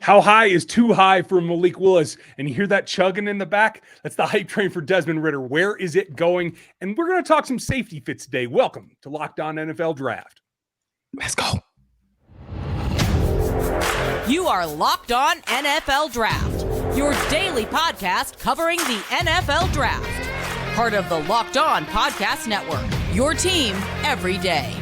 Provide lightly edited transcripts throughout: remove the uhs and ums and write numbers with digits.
How high is too high for Malik Willis? And you hear that chugging in the back? That's the hype train for Desmond Ridder. Where is it going? And we're going to talk some safety fits today. Welcome to Locked On NFL Draft. Let's go. You are Locked On NFL Draft, your daily podcast covering the NFL Draft. Part of the Locked On Podcast Network, your team every day.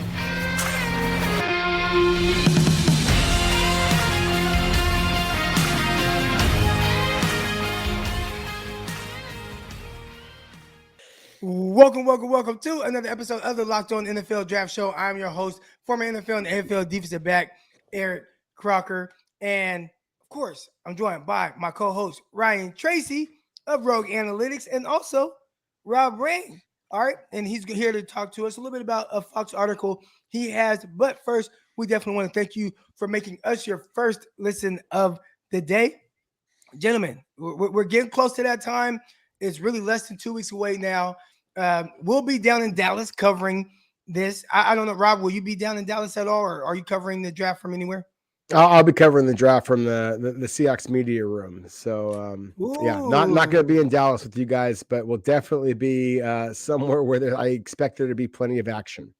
Welcome to another episode of the Locked On NFL Draft Show. I'm your host, former NFL and AFL defensive back, Eric Crocker. And, of course, I'm joined by my co-host, Ryan Tracy of Rogue Analytics, and also Rob Rain. All right, and he's here to talk to us a little bit about a Fox article he has. But first, we definitely want to thank you for making us your first listen of the day. Gentlemen, we're getting close to that time. It's really less than 2 weeks away now. We'll be down in Dallas covering this. I don't know, Rob, will you be down in Dallas at all, or are you covering the draft from anywhere? I'll be covering the draft from the Seahawks media room. So, yeah, not going to be in Dallas with you guys, but we'll definitely be somewhere where I expect there to be plenty of action.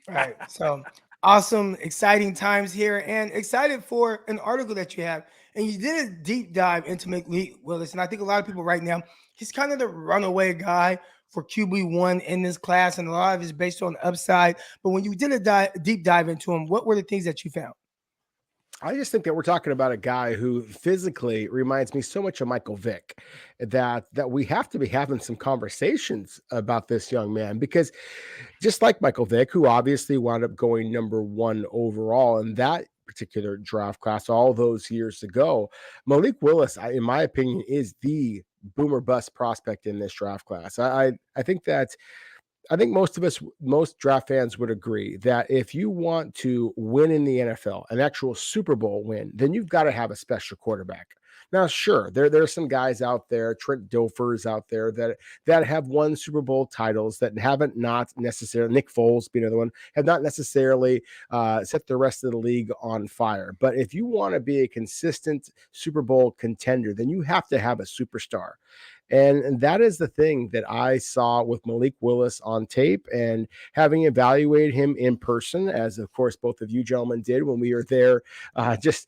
All right. So awesome, exciting times here, and excited for an article that you have. And you did a deep dive into Malik Willis. And I think a lot of people right now, he's kind of the runaway guy for QB1 in this class. And a lot of it is based on upside. But when you did a deep dive into him, what were the things that you found? I just think that we're talking about a guy who physically reminds me so much of Michael Vick that we have to be having some conversations about this young man, because just like Michael Vick, who obviously wound up going number 1 overall in that particular draft class all those years ago, Malik Willis, in my opinion, is the boomer bust prospect in this draft class. I think most draft fans would agree that if you want to win in the NFL, an actual Super Bowl win, then you've got to have a special quarterback. Now, sure, there are some guys out there, Trent Dilfers out there that have won Super Bowl titles that haven't not necessarily, Nick Foles being another one, have not necessarily set the rest of the league on fire. But if you want to be a consistent Super Bowl contender, then you have to have a superstar. And that is the thing that I saw with Malik Willis on tape, and having evaluated him in person, as of course both of you gentlemen did when we were there just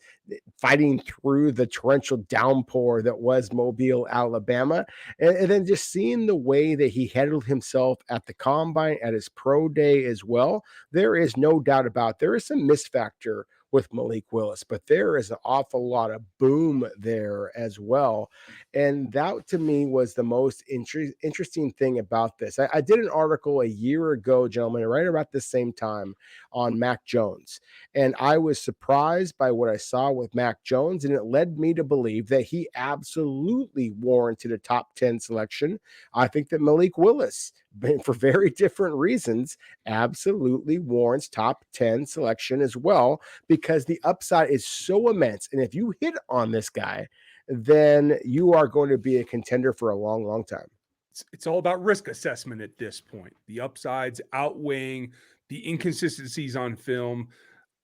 fighting through the torrential downpour that was Mobile, Alabama, and then just seeing the way that he handled himself at the combine, at his pro day as well. There is no doubt about there is some misfactor with Malik Willis, but there is an awful lot of boom there as well. And that to me was the most interesting thing about this. I did an article a year ago, gentlemen, right about the same time on Mac Jones. And I was surprised by what I saw with Mac Jones, and it led me to believe that he absolutely warranted a top 10 selection. I think that Malik Willis, for very different reasons, absolutely warrants top 10 selection as well, because the upside is so immense. And if you hit on this guy, then you are going to be a contender for a long, long time. It's all about risk assessment at this point. The upsides outweighing the inconsistencies on film.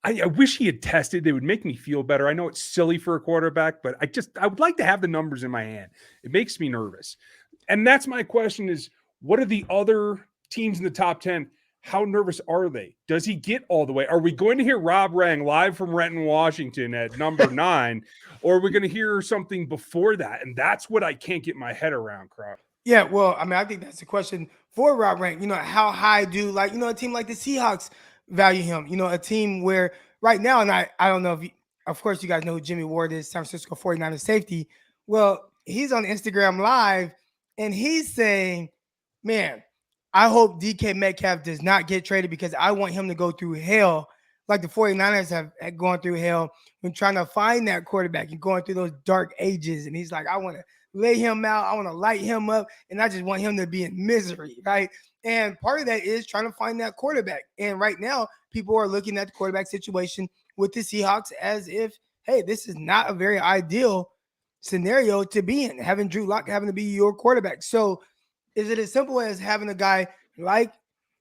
I wish he had tested. It would make me feel better. I know it's silly for a quarterback, but I would like to have the numbers in my hand. It makes me nervous. And that's my question is, what are the other teams in the top 10? How nervous are they? Does he get all the way? Are we going to hear Rob Rang live from Renton, Washington at number 9? Or are we going to hear something before that? And that's what I can't get my head around, Crocker. Yeah, well, I mean, I think that's the question for Rob Rang. How high do, a team like the Seahawks value him? A team where right now, and I don't know if of course you guys know who Jimmy Ward is, San Francisco 49ers safety. Well, he's on Instagram Live, and he's saying, man, I hope DK Metcalf does not get traded, because I want him to go through hell like the 49ers have gone through hell when trying to find that quarterback and going through those dark ages. And he's like, I want to lay him out. I want to light him up. And I just want him to be in misery, right? And part of that is trying to find that quarterback. And right now, people are looking at the quarterback situation with the Seahawks as if, hey, this is not a very ideal scenario to be in, having Drew Lock having to be your quarterback. So is it as simple as having a guy like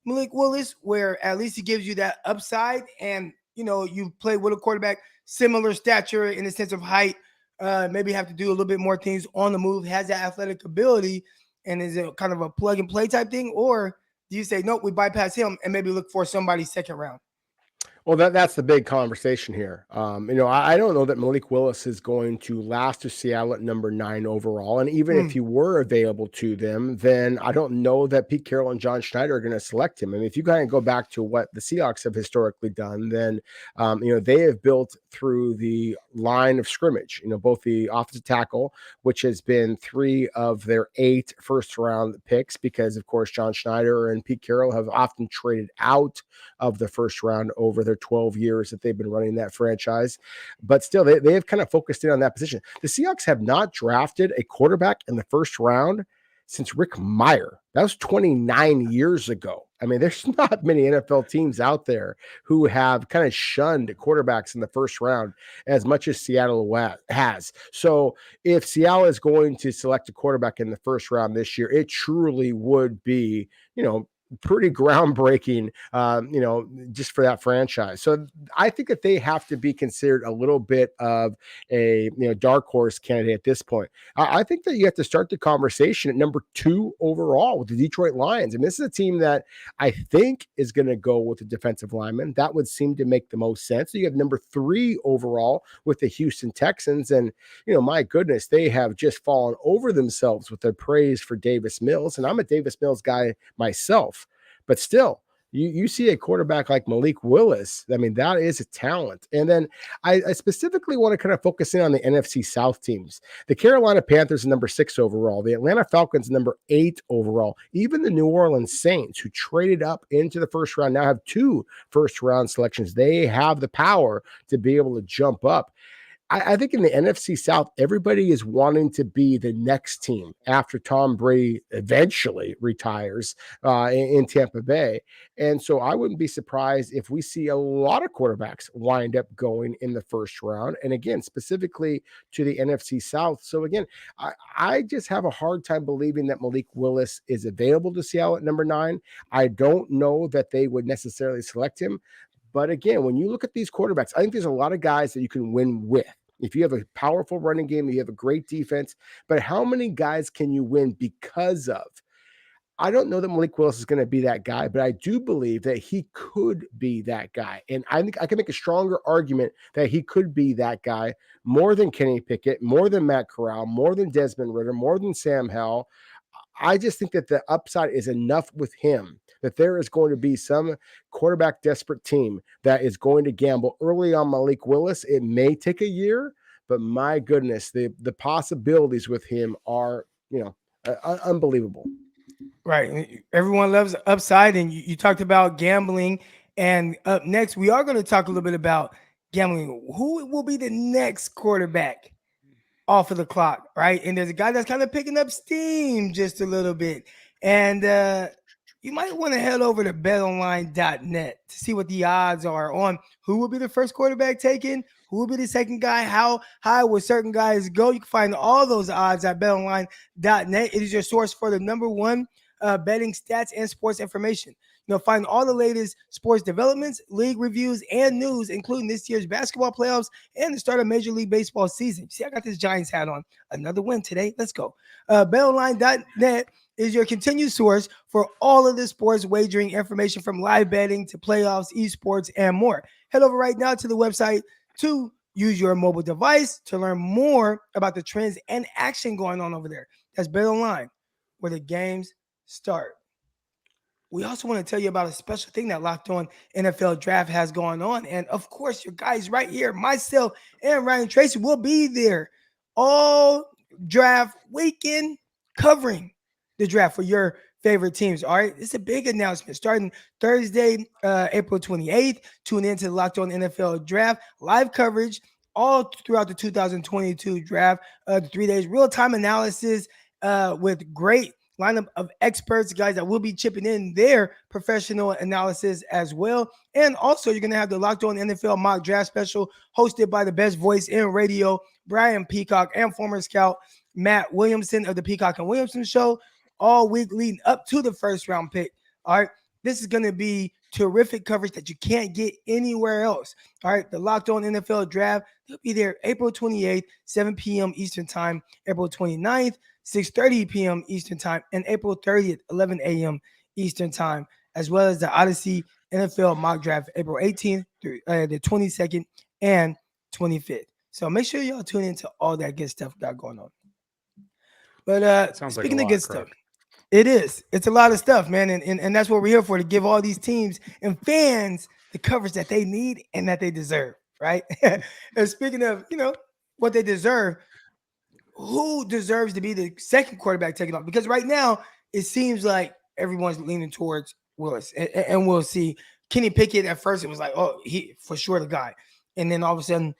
Malik Willis, where at least he gives you that upside, and you play with a quarterback similar stature in the sense of height maybe have to do a little bit more things on the move, has that athletic ability, and is it kind of a plug and play type thing? Or do you say, nope, we bypass him and maybe look for somebody second round? Well, that's the big conversation here. I don't know that Malik Willis is going to last to Seattle at number 9 overall. And even if he were available to them, then I don't know that Pete Carroll and John Schneider are going to select him. I mean, if you kind of go back to what the Seahawks have historically done, then, they have built through the line of scrimmage, both the offensive tackle, which has been 3 of their 8 first round picks, because of course, John Schneider and Pete Carroll have often traded out of the first round over their 12 years that they've been running that franchise. But still, they have kind of focused in on that position. The Seahawks have not drafted a quarterback in the first round since Rick Meyer. That was 29 years ago. I mean, there's not many NFL teams out there who have kind of shunned quarterbacks in the first round as much as Seattle has. So if Seattle is going to select a quarterback in the first round this year, it truly would be, pretty groundbreaking, just for that franchise. So I think that they have to be considered a little bit of a dark horse candidate at this point. I think that you have to start the conversation at number 2 overall with the Detroit Lions. And this is a team that I think is going to go with the defensive lineman. That would seem to make the most sense. So you have number 3 overall with the Houston Texans. And, my goodness, they have just fallen over themselves with their praise for Davis Mills. And I'm a Davis Mills guy myself. But still, you see a quarterback like Malik Willis. I mean, that is a talent. And then I specifically want to kind of focus in on the NFC South teams. The Carolina Panthers are number 6 overall. The Atlanta Falcons number 8 overall. Even the New Orleans Saints, who traded up into the first round, now have 2 first-round selections. They have the power to be able to jump up. I think in the NFC South, everybody is wanting to be the next team after Tom Brady eventually retires in Tampa Bay. And so I wouldn't be surprised if we see a lot of quarterbacks wind up going in the first round. And again, specifically to the NFC South. So again, I just have a hard time believing that Malik Willis is available to Seattle at number 9. I don't know that they would necessarily select him. But again, when you look at these quarterbacks, I think there's a lot of guys that you can win with. If you have a powerful running game, you have a great defense, but how many guys can you win because of? I don't know that Malik Willis is going to be that guy, but I do believe that he could be that guy. And I think I can make a stronger argument that he could be that guy more than Kenny Pickett, more than Matt Corral, more than Desmond Ridder, more than Sam Howell. I just think that the upside is enough with him that there is going to be some quarterback desperate team that is going to gamble early on Malik Willis. It may take a year, but my goodness, the possibilities with him are, unbelievable. Right. Everyone loves upside. And you talked about gambling. And up next, we are going to talk a little bit about gambling. Who will be the next quarterback off of the clock, right? And there's a guy that's kind of picking up steam just a little bit. And you might want to head over to betonline.net to see what the odds are on who will be the first quarterback taken, who will be the second guy, how high will certain guys go. You can find all those odds at betonline.net. It is your source for the number 1 betting stats and sports information. You'll find all the latest sports developments, league reviews, and news, including this year's basketball playoffs and the start of Major League Baseball season. See, I got this Giants hat on. Another win today. Let's go. BetOnline.net is your continued source for all of the sports wagering information, from live betting to playoffs, esports, and more. Head over right now to the website to use your mobile device to learn more about the trends and action going on over there. That's BetOnline, where the games start. We also want to tell you about a special thing that Locked On NFL Draft has going on. And of course, your guys right here, myself and Ryan Tracy, will be there all draft weekend covering the draft for your favorite teams. All right. It's a big announcement starting Thursday, April 28th. Tune in to the Locked On NFL Draft live coverage all throughout the 2022 draft. The 3 days real-time analysis with great lineup of experts, guys that will be chipping in their professional analysis as well. And also, you're going to have the Locked On NFL mock draft special hosted by the best voice in radio, Brian Peacock, and former scout Matt Williamson of the Peacock and Williamson Show, all week leading up to the first round pick. All right. This is going to be terrific coverage that you can't get anywhere else. All right, the Locked On NFL Draft, they'll be there April 28th, 7 p.m. Eastern Time, April 29th, 6:30 p.m. Eastern Time, and April 30th, 11 a.m. Eastern Time, as well as the Odyssey NFL Mock Draft, April 18th through the 22nd and 25th. So make sure y'all tune into all that good stuff we got going on. But speaking of good stuff, it is. It's a lot of stuff, man. And that's what we're here for, to give all these teams and fans the coverage that they need and that they deserve, right? And speaking of, what they deserve, who deserves to be the second quarterback taken off? Because right now, it seems like everyone's leaning towards Willis. And we'll see. Kenny Pickett, at first, it was like, oh, he for sure the guy. And then all of a sudden,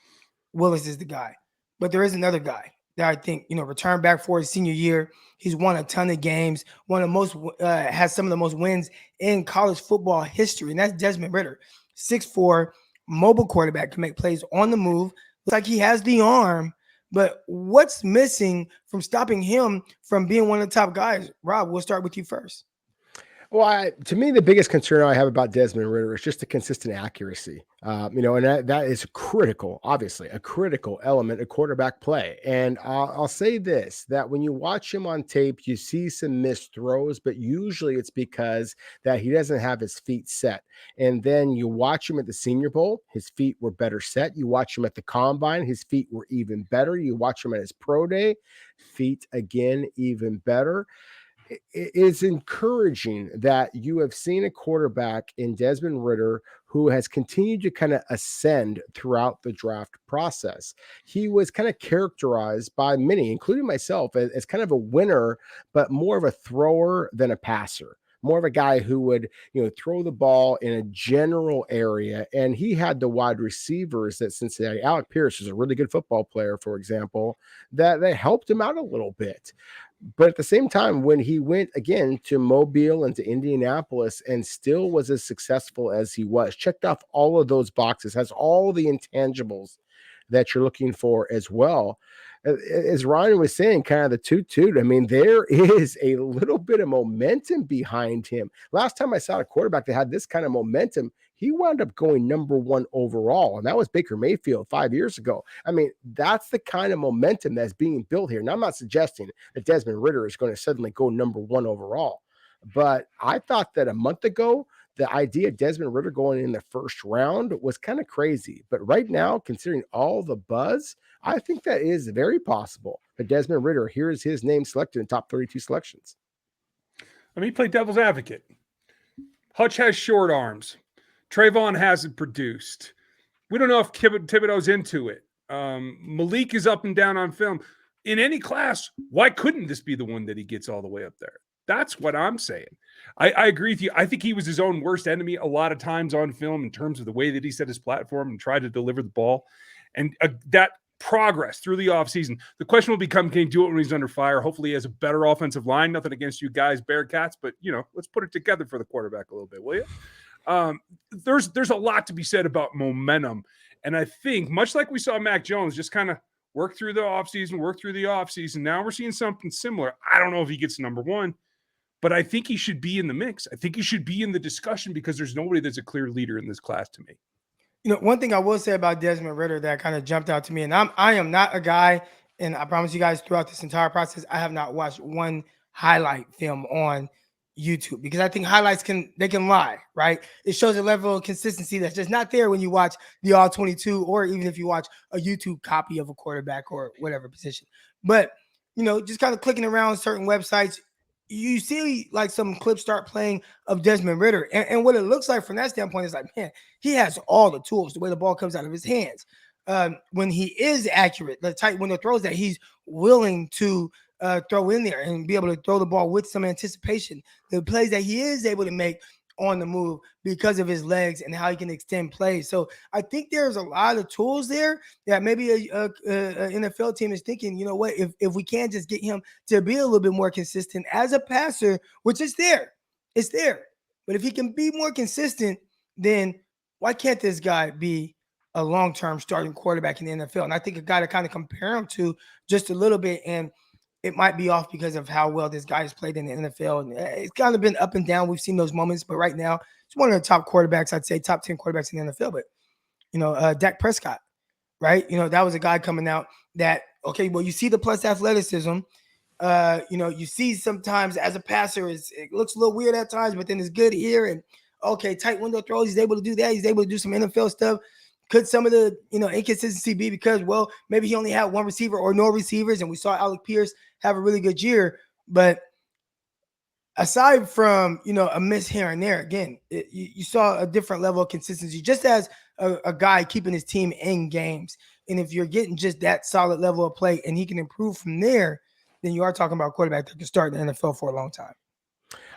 Willis is the guy. But there is another guy that I think, returned back for his senior year. He's won a ton of games, has some of the most wins in college football history, and that's Desmond Ridder. 6'4", mobile quarterback, can make plays on the move. Looks like he has the arm, but what's missing from stopping him from being one of the top guys? Rob, we'll start with you first. Well, to me, the biggest concern I have about Desmond Ridder is just the consistent accuracy. And that is critical, obviously, a critical element of quarterback play. And I'll say this, that when you watch him on tape, you see some missed throws, but usually it's because that he doesn't have his feet set. And then you watch him at the Senior Bowl, his feet were better set. You watch him at the Combine, his feet were even better. You watch him at his pro day, feet again, even better. It is encouraging that you have seen a quarterback in Desmond Ridder who has continued to kind of ascend throughout the draft process. He was kind of characterized by many, including myself, as kind of a winner, but more of a thrower than a passer. More of a guy who would, throw the ball in a general area. And he had the wide receivers that Cincinnati, Alec Pierce is a really good football player, for example, that helped him out a little bit. But at the same time, when he went again to Mobile and to Indianapolis and still was as successful as he was, checked off all of those boxes, has all the intangibles that you're looking for as well. As Ryan was saying, kind of the toot. I mean, there is a little bit of momentum behind him. Last time I saw a quarterback that had this kind of momentum, he wound up going number 1 overall, and that was Baker Mayfield 5 years ago. I mean, that's the kind of momentum that's being built here. Now, I'm not suggesting that Desmond Ridder is going to suddenly go number 1 overall, but I thought that a month ago, the idea of Desmond Ridder going in the first round was kind of crazy. But right now, considering all the buzz, I think that is very possible that Desmond Ridder, here's his name selected in top 32 selections. Let me play devil's advocate. Hutch has short arms. Trayvon hasn't produced. We don't know if Thibodeau's into it. Malik is up and down on film. In any class, why couldn't this be the one that he gets all the way up there? That's what I'm saying. I agree with you. I think he was his own worst enemy a lot of times on film in terms of the way that he set his platform and tried to deliver the ball. And that progress through the offseason, the question will become, can he do it when he's under fire? Hopefully he has a better offensive line. Nothing against you guys, Bearcats, but, let's put it together for the quarterback a little bit, will you? There's a lot to be said about momentum. And I think, much like we saw Mac Jones just kind of work through the offseason. Now we're seeing something similar. I don't know if he gets number 1. But I think he should be in the mix. I think he should be in the discussion because there's nobody that's a clear leader in this class to me. One thing I will say about Desmond Ridder that kind of jumped out to me, and I am not a guy, and I promise you guys throughout this entire process, I have not watched one highlight film on YouTube because I think highlights can lie, right? It shows a level of consistency that's just not there when you watch the All 22 or even if you watch a YouTube copy of a quarterback or whatever position. But, just kind of clicking around certain websites, you see like some clips start playing of Desmond Ridder. And what it looks like from that standpoint is like, man, he has all the tools, the way the ball comes out of his hands. When he is accurate, when the throws that he's willing to throw in there and be able to throw the ball with some anticipation, the plays that he is able to make on the move because of his legs and how he can extend plays. So I think there's a lot of tools there that maybe a NFL team is thinking, you know what, if we can just get him to be a little bit more consistent as a passer, which is there, it's there. But if he can be more consistent, then why can't this guy be a long-term starting quarterback in the NFL? And I think a guy to kind of compare him to just a little bit, and it might be off because of how well this guy has played in the NFL. And it's kind of been up and down. We've seen those moments, but right now, He's one of the top quarterbacks, I'd say top 10 quarterbacks in the NFL. But, Dak Prescott, right? That was a guy coming out that, okay, well, you see the plus athleticism. You see sometimes as a passer, it looks a little weird at times, but then it's good here. And, okay, tight window throws, he's able to do that. He's able to do some NFL stuff. Could some of the, inconsistency be because, well, maybe he only had one receiver or no receivers, and we saw Alec Pierce have a really good year. But aside from, a miss here and there, again, you saw a different level of consistency, just as a guy keeping his team in games. And if you're getting just that solid level of play and he can improve from there, then you are talking about a quarterback that can start in the NFL for a long time.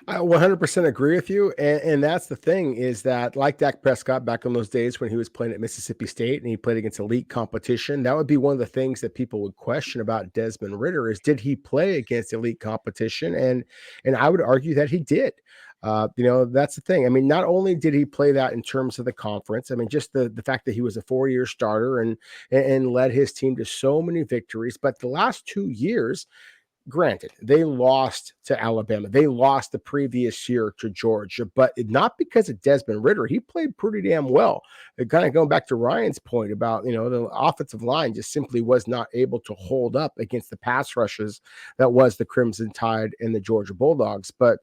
I 100% agree with you. And that's the thing, is that like Dak Prescott back in those days when he was playing at Mississippi State and he played against elite competition, that would be one of the things that people would question about Desmond Ridder is, did he play against elite competition? And I would argue that he did. That's the thing. I mean, not only did he play that in terms of the conference, I mean, just the fact that he was a 4-year starter and led his team to so many victories, but the last 2 years, granted, they lost to Alabama. They lost the previous year to Georgia, but not because of Desmond Ridder. He played pretty damn well. Kind of going back to Ryan's point about, the offensive line just simply was not able to hold up against the pass rushes that was the Crimson Tide and the Georgia Bulldogs. But,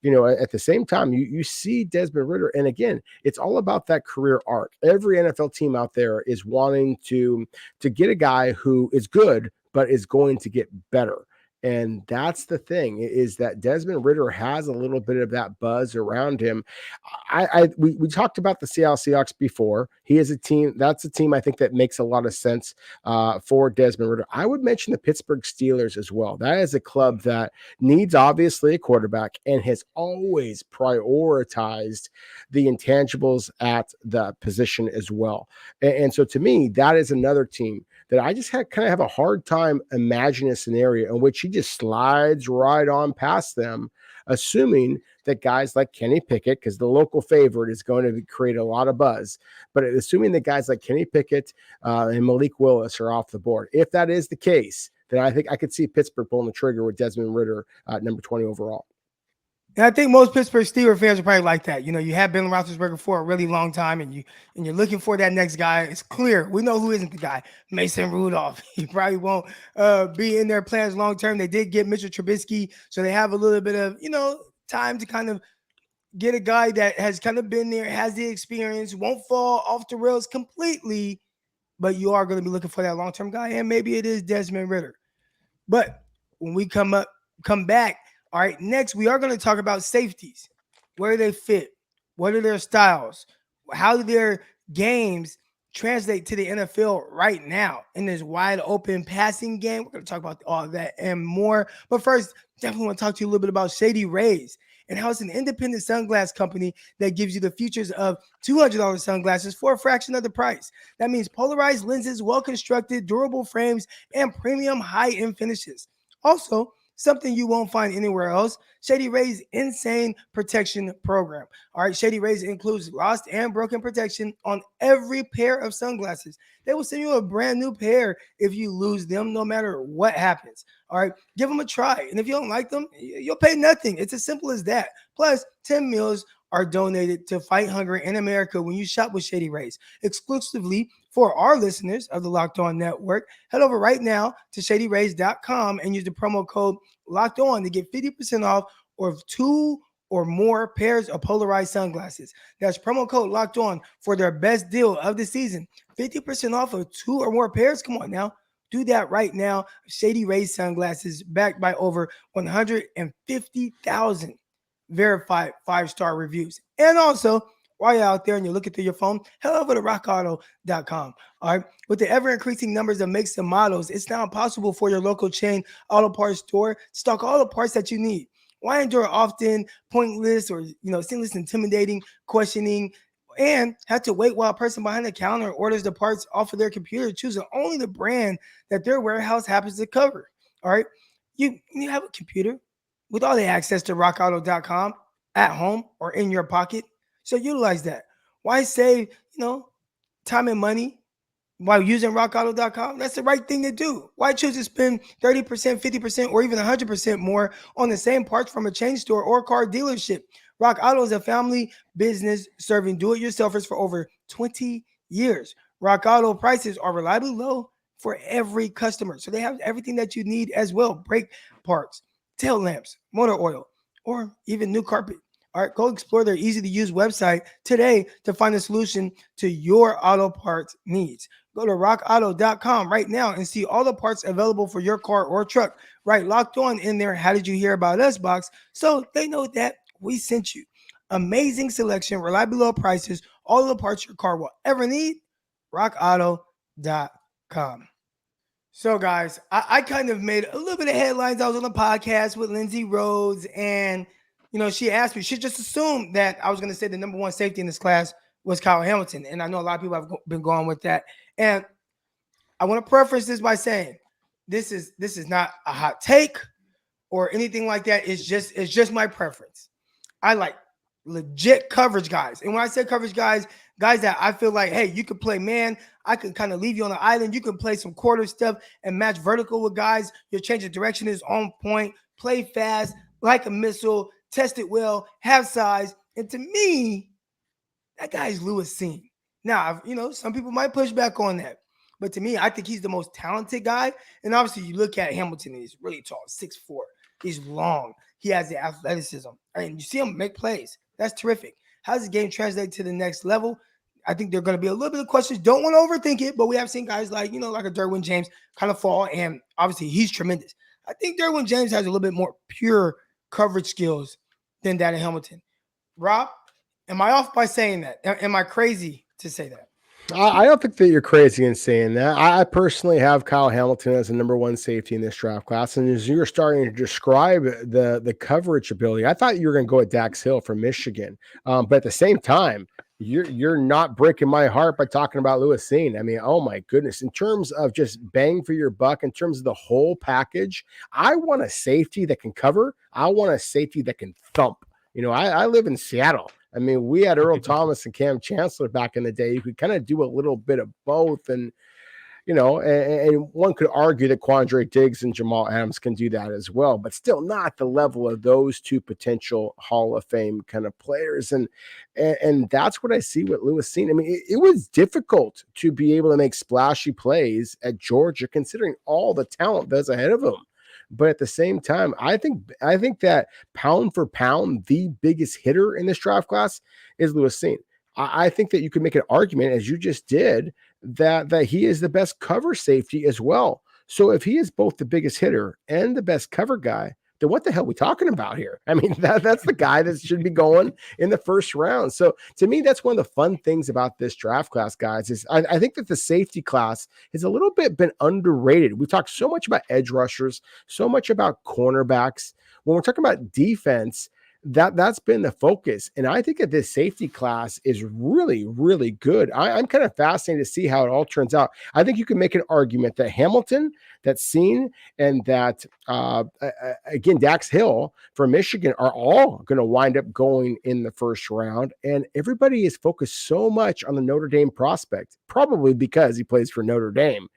at the same time, you see Desmond Ridder. And again, it's all about that career arc. Every NFL team out there is wanting to get a guy who is good, but is going to get better. And that's the thing, is that Desmond Ridder has a little bit of that buzz around him. We talked about the Seattle Seahawks before. He is a team. That's a team I think that makes a lot of sense for Desmond Ridder. I would mention the Pittsburgh Steelers as well. That is a club that needs obviously a quarterback and has always prioritized the intangibles at the position as well. And so to me, that is another team that I just kind of have a hard time imagining a scenario in which he just slides right on past them, assuming that guys like Kenny Pickett, because the local favorite is going to create a lot of buzz, but assuming that guys like Kenny Pickett and Malik Willis are off the board. If that is the case, then I think I could see Pittsburgh pulling the trigger with Desmond Ridder at number 20 overall. And I think most Pittsburgh Steelers fans are probably like that. You have Ben Roethlisberger for a really long time, and you're looking for that next guy. It's clear. We know who isn't the guy. Mason Rudolph. He probably won't be in their plans long term. They did get Mitchell Trubisky, so they have a little bit of, time to kind of get a guy that has kind of been there, has the experience, won't fall off the rails completely, but you are going to be looking for that long-term guy, and maybe it is Desmond Ridder. But when we come back, all right, next we are going to talk about safeties. Where do they fit? What are their styles? How do their games translate to the NFL right now in this wide open passing game? We're going to talk about all of that and more. But first, definitely want to talk to you a little bit about Shady Rays and how it's an independent sunglass company that gives you the features of $200 sunglasses for a fraction of the price. That means polarized lenses, well-constructed, durable frames, and premium high-end finishes. Also, something you won't find anywhere else, Shady Rays Insane Protection Program. All right, Shady Rays includes lost and broken protection on every pair of sunglasses. They will send you a brand new pair if you lose them, no matter what happens. All right, give them a try. And if you don't like them, you'll pay nothing. It's as simple as that. Plus, 10 meals are donated to fight hunger in America when you shop with Shady Rays. Exclusively for our listeners of the Locked On Network, head over right now to shadyrays.com and use the promo code Locked On to get 50% off or 2 or more pairs of polarized sunglasses. That's promo code Locked On for their best deal of the season. 50% off of 2 or more pairs. Come on now. Do that right now. Shady Rays sunglasses backed by over 150,000 verified 5-star reviews. And also, while you're out there and you're looking through your phone, head over to rockauto.com. All right. With the ever-increasing numbers of makes and models, it's now possible for your local chain auto parts store to stock all the parts that you need. Why endure often pointless or seamless, intimidating questioning and have to wait while a person behind the counter orders the parts off of their computer, choosing only the brand that their warehouse happens to cover? All right. You have a computer with all the access to rockauto.com at home or in your pocket. So utilize that. Why save, time and money while using rockauto.com? That's the right thing to do. Why choose to spend 30%, 50%, or even 100% more on the same parts from a chain store or car dealership? Rock Auto is a family business serving do-it-yourselfers for over 20 years. Rock Auto prices are reliably low for every customer. So they have everything that you need as well. Brake parts, tail lamps, motor oil, or even new carpet. All right, go explore their easy-to-use website today to find a solution to your auto parts needs. Go to rockauto.com right now and see all the parts available for your car or truck. Right, locked on in there. How did you hear about us box? So they know that we sent you. Amazing selection, reliably low prices, all the parts your car will ever need. rockauto.com. So, guys, I kind of made a little bit of headlines. I was on a podcast with Lindsay Rhodes, and she asked me, she just assumed that I was going to say the number one safety in this class was Kyle Hamilton. And I know a lot of people have been going with that. And I want to preface this by saying this is not a hot take or anything like that. It's just my preference. I like legit coverage guys. And when I say coverage guys that I feel like, hey, you could play man. I could kind of leave you on the island. You can play some quarter stuff and match vertical with guys. Your change of direction is on point. Play fast, like a missile. Test it well. Have size. And to me, that guy is Lewis Cine. Now, some people might push back on that. But to me, I think he's the most talented guy. And obviously, you look at Hamilton, he's really tall, 6'4". He's long. He has the athleticism. And you see him make plays. That's terrific. How does the game translate to the next level? I think there are going to be a little bit of questions. Don't want to overthink it, but we have seen guys like, like a Derwin James kind of fall, and obviously he's tremendous. I think Derwin James has a little bit more pure coverage skills than that of Hamilton. Rob, am I off by saying that? Am I crazy to say that? I don't think that you're crazy in saying that. I personally have Kyle Hamilton as the number one safety in this draft class. And as you're starting to describe the coverage ability, I thought you were going to go at Dax Hill from Michigan. But at the same time, you're not breaking my heart by talking about Lewis Cine. I mean, oh my goodness. In terms of just bang for your buck, in terms of the whole package, I want a safety that can cover. I want a safety that can thump. I live in Seattle. I mean, we had Earl Thomas and Cam Chancellor back in the day. You could kind of do a little bit of both. And, and one could argue that Quandre Diggs and Jamal Adams can do that as well, but still not the level of those two potential Hall of Fame kind of players. And that's what I see with Lewis Cine. I mean, it was difficult to be able to make splashy plays at Georgia, considering all the talent that's ahead of him. But at the same time, I think that pound for pound, the biggest hitter in this draft class is Lewis Cine. I think that you could make an argument, as you just did, that he is the best cover safety as well. So if he is both the biggest hitter and the best cover guy, then what the hell are we talking about here? I mean, that's the guy that should be going in the first round. So to me, that's one of the fun things about this draft class, guys, is I think that the safety class has a little bit been underrated. We talked so much about edge rushers, so much about cornerbacks. When we're talking about defense, that's been the focus. And I think that this safety class is really, really good. I'm kind of fascinated to see how it all turns out. I think you can make an argument that Hamilton, that Cine, and that, again, Dax Hill from Michigan are all going to wind up going in the first round. And everybody is focused so much on the Notre Dame prospect, probably because he plays for Notre Dame.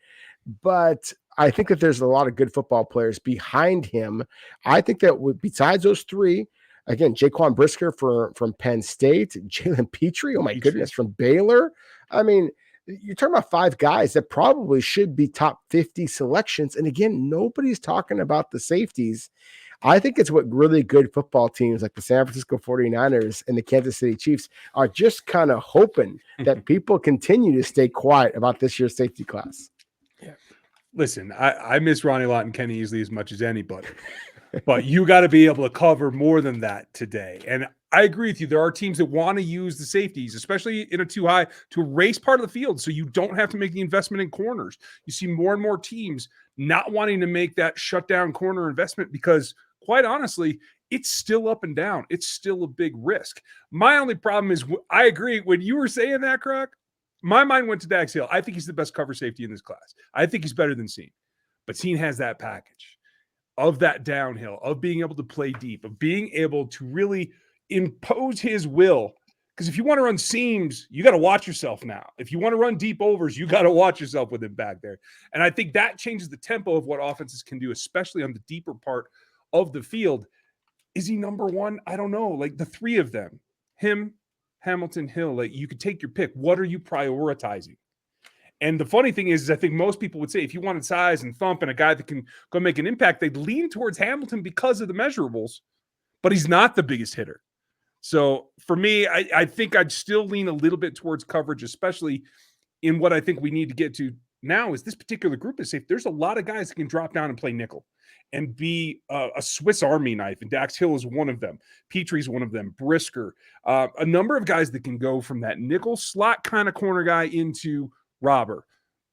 But I think that there's a lot of good football players behind him. I think that besides those three, again, Jaquan Brisker from Penn State, Jalen Petrie, oh my goodness, from Baylor. I mean, you're talking about five guys that probably should be top 50 selections. And again, nobody's talking about the safeties. I think it's what really good football teams like the San Francisco 49ers and the Kansas City Chiefs are just kind of hoping that people continue to stay quiet about this year's safety class. Yeah. Listen, I miss Ronnie Lott and Kenny Easley as much as anybody. But you got to be able to cover more than that today. And I agree with you. There are teams that want to use the safeties, especially in a too high, to erase part of the field so you don't have to make the investment in corners. You see more and more teams not wanting to make that shutdown corner investment because, quite honestly, it's still up and down. It's still a big risk. My only problem is, I agree. When you were saying that, Croc, my mind went to Dax Hill. I think he's the best cover safety in this class. I think he's better than Cine. But Cine has that package of that downhill, of being able to play deep, of being able to really impose his will. Because if you want to run seams, you got to watch yourself now. If you want to run deep overs, you got to watch yourself with him back there. And I think that changes the tempo of what offenses can do, especially on the deeper part of the field. Is he number one? I don't know. Like the three of them, him, Hamilton, Hill, like you could take your pick. What are you prioritizing? And the funny thing is I think most people would say if you wanted size and thump and a guy that can go make an impact, they'd lean towards Hamilton because of the measurables, but he's not the biggest hitter. So for me, I think I'd still lean a little bit towards coverage, especially in what I think we need to get to now is this particular group is safe. There's a lot of guys that can drop down and play nickel and be a Swiss Army knife. And Dax Hill is one of them. Petrie's one of them. Brisker. A number of guys that can go from that nickel slot kind of corner guy into robber,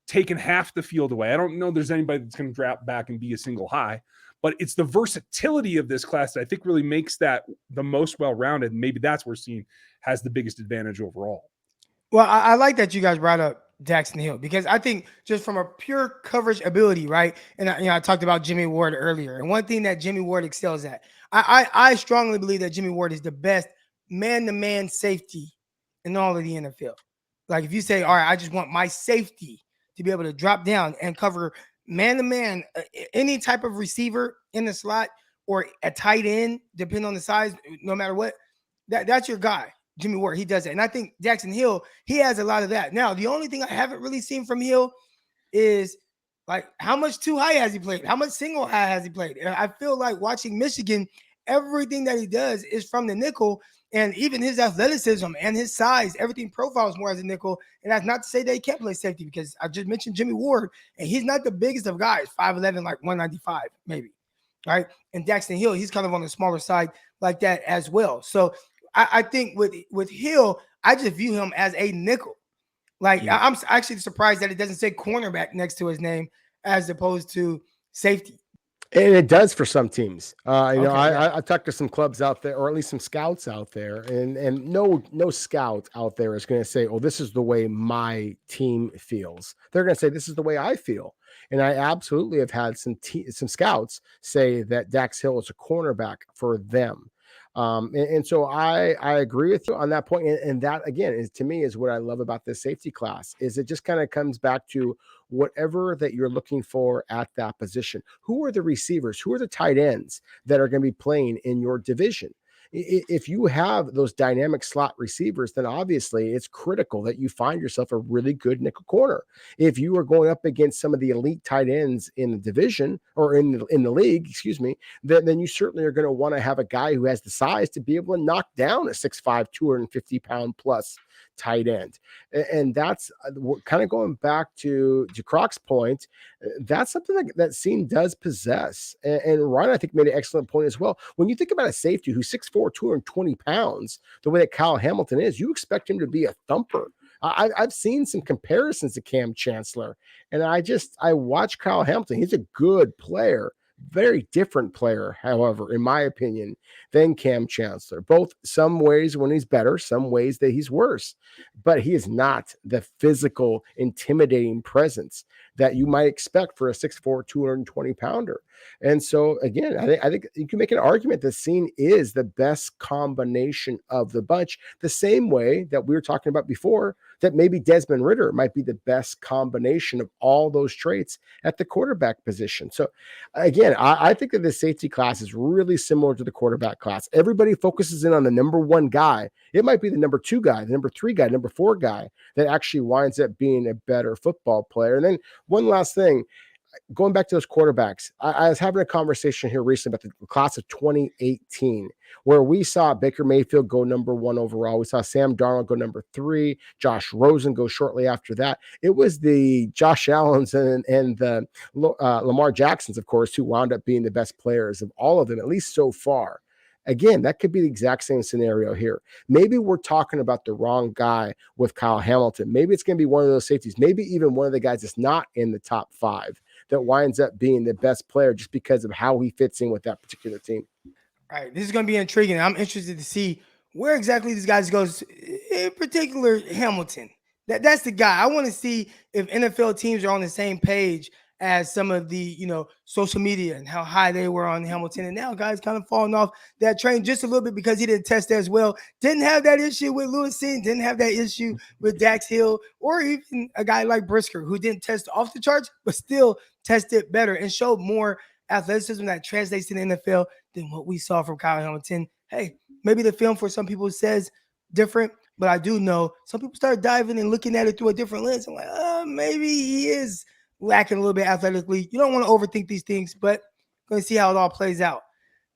taking half the field away. I don't know there's anybody that's going to drop back and be a single high, but it's the versatility of this class that I think really makes that the most well-rounded. And maybe that's where Cine has the biggest advantage overall. Well, I like that you guys brought up Daxton Hill because I think just from a pure coverage ability, right? And I talked about Jimmy Ward earlier. And one thing that Jimmy Ward excels at, I strongly believe that Jimmy Ward is the best man-to-man safety in all of the NFL. Like if you say, all right, I just want my safety to be able to drop down and cover man-to-man, any type of receiver in the slot or a tight end, depending on the size, no matter what, that's your guy. Jimmy Ward, he does it. And I think Daxton Hill, he has a lot of that. Now, the only thing I haven't really seen from Hill is like how much too high has he played? How much single high has he played? And I feel like watching Michigan, everything that he does is from the nickel, and even his athleticism and his size, everything profiles more as a nickel. And that's not to say that he can't play safety because I just mentioned Jimmy Ward, and he's not the biggest of guys, 5'11", like 195 maybe, right? And Daxton Hill, he's kind of on the smaller side like that as well. So I think with Hill, I just view him as a nickel. Like I'm actually surprised that it doesn't say cornerback next to his name as opposed to safety. And it does for some teams. I talked to some clubs out there, or at least some scouts out there, and no scout out there is going to say, "Oh, this is the way my team feels." They're going to say, "This is the way I feel." And I absolutely have had some scouts say that Dax Hill is a cornerback for them. And so I agree with you on that point. And that again is to me is what I love about this safety class is it just kind of comes back to whatever that you're looking for at that position. Who are the receivers? Who are the tight ends that are going to be playing in your division? If you have those dynamic slot receivers, then obviously it's critical that you find yourself a really good nickel corner. If you are going up against some of the elite tight ends in the division or in the league, then you certainly are going to want to have a guy who has the size to be able to knock down a 6'5", 250-pound plus tight end. And that's kind of going back to Croc's point. That's something that Cine does possess. And Ryan, I think, made an excellent point as well. When you think about a safety who's 6'4", 220 pounds, the way that Kyle Hamilton is, you expect him to be a thumper. I've seen some comparisons to Cam Chancellor, and I watch Kyle Hamilton. He's a good player. Very different player, however, in my opinion, than Cam Chancellor. Both some ways when he's better, some ways that he's worse. But he is not the physical, intimidating presence that you might expect for a 6'4", 220-pounder. And so, again, I think you can make an argument that Cine is the best combination of the bunch, the same way that we were talking about before, that maybe Desmond Ridder might be the best combination of all those traits at the quarterback position. So, again, I think that the safety class is really similar to the quarterback class. Everybody focuses in on the number one guy. It might be the number two guy, the number three guy, number four guy that actually winds up being a better football player. And then one last thing, going back to those quarterbacks, I was having a conversation here recently about the class of 2018, where we saw Baker Mayfield go number one overall. We saw Sam Darnold go number 3, Josh Rosen go shortly after that. It was the Josh Allens and the Lamar Jacksons, of course, who wound up being the best players of all of them, at least so far. Again, that could be the exact same scenario here. Maybe we're talking about the wrong guy with Kyle Hamilton. Maybe it's going to be one of those safeties, maybe even one of the guys that's not in the top 5 that winds up being the best player just because of how he fits in with that particular team. All right, this is going to be intriguing. I'm interested to see where exactly these guys goes, in particular Hamilton. That's the guy. I want to see if NFL teams are on the same page as some of the, social media and how high they were on Hamilton. And now guys kind of falling off that train just a little bit because he didn't test as well. Didn't have that issue with Lewis Cine, didn't have that issue with Dax Hill, or even a guy like Brisker who didn't test off the charts, but still tested better and showed more athleticism that translates to the NFL than what we saw from Kyle Hamilton. Hey, maybe the film for some people says different, but I do know some people start diving and looking at it through a different lens. I'm like, maybe he is lacking a little bit athletically. You don't want to overthink these things, but going to see how it all plays out.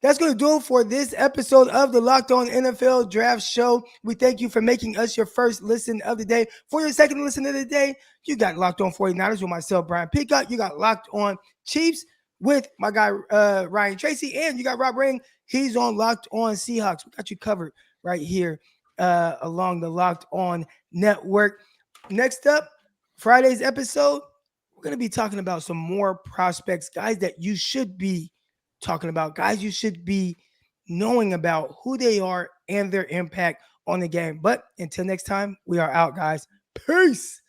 That's going to do it for this episode of the Locked On NFL Draft Show. We thank you for making us your first listen of the day. For your second listen of the day, you got Locked On 49ers with myself, Brian Peacock. You got Locked On Chiefs with my guy, Ryan Tracy. And you got Rob Ring. He's on Locked On Seahawks. We got you covered right here along the Locked On Network. Next up, Friday's episode, we're going to be talking about some more prospects, guys that you should be talking about, guys you should be knowing about who they are and their impact on the game. But until next time, we are out, guys. Peace.